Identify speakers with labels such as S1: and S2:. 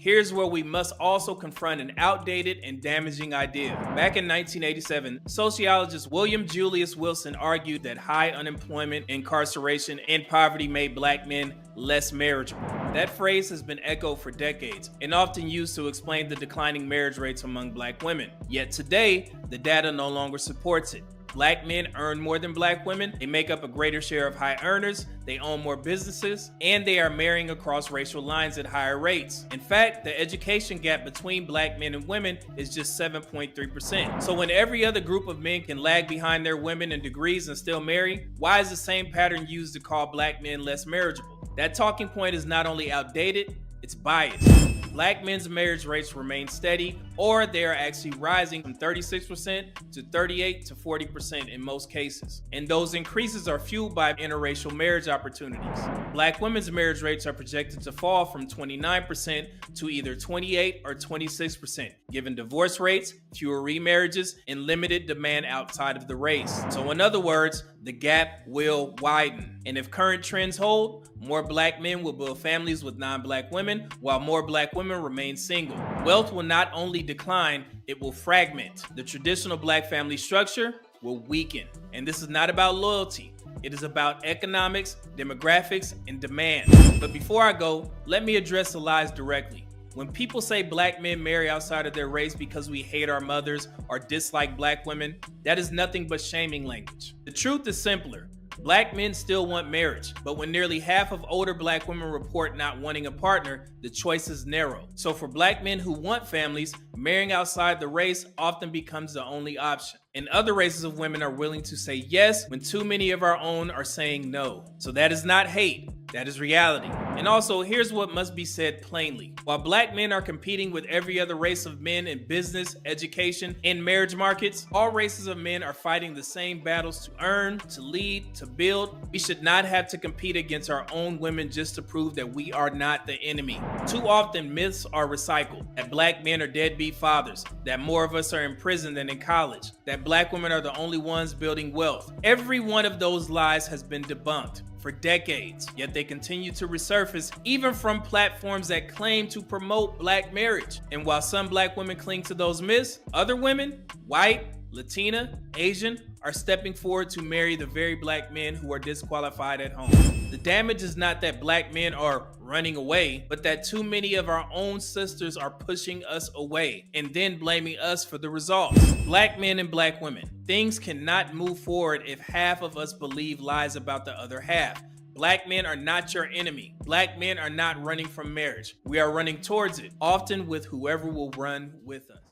S1: here's where we must also confront an outdated and damaging idea. Back in 1987, sociologist William Julius Wilson argued that high unemployment, incarceration, and poverty made black men less marriageable. That phrase has been echoed for decades and often used to explain the declining marriage rates among black women. Yet today, the data no longer supports it. Black men earn more than black women, they make up a greater share of high earners, they own more businesses, and they are marrying across racial lines at higher rates. In fact, the education gap between black men and women is just 7.3%. So when every other group of men can lag behind their women in degrees and still marry, why is the same pattern used to call black men less marriageable? That talking point is not only outdated, it's biased. Black men's marriage rates remain steady, or they are actually rising from 36% to 38 to 40% in most cases. And those increases are fueled by interracial marriage opportunities. Black women's marriage rates are projected to fall from 29% to either 28 or 26%, given divorce rates, fewer remarriages, and limited demand outside of the race. So in other words, the gap will widen. And if current trends hold, more black men will build families with non-black women, while more black women remain single. Wealth will not only decline, it will fragment. The traditional black family structure will weaken. And this is not about loyalty. It is about economics, demographics, and demand. But before I go, let me address the lies directly. When people say black men marry outside of their race because we hate our mothers or dislike black women, that is nothing but shaming language. The truth is simpler. Black men still want marriage, but when nearly half of older black women report not wanting a partner, the choice is narrow. So for black men who want families, marrying outside the race often becomes the only option. And other races of women are willing to say yes when too many of our own are saying no. So that is not hate, that is reality. And also, here's what must be said plainly. While black men are competing with every other race of men in business, education, and marriage markets, all races of men are fighting the same battles to earn, to lead, to build. We should not have to compete against our own women just to prove that we are not the enemy. Too often, myths are recycled, that black men are deadbeat fathers, that more of us are in prison than in college, that black women are the only ones building wealth. Every one of those lies has been debunked for decades, yet they continue to resurface even from platforms that claim to promote black marriage. And while some black women cling to those myths, other women, white, Latina, Asian, are stepping forward to marry the very black men who are disqualified at home. The damage is not that black men are running away, but that too many of our own sisters are pushing us away and then blaming us for the results. Black men and black women, things cannot move forward if half of us believe lies about the other half. Black men are not your enemy. Black men are not running from marriage. We are running towards it, often with whoever will run with us.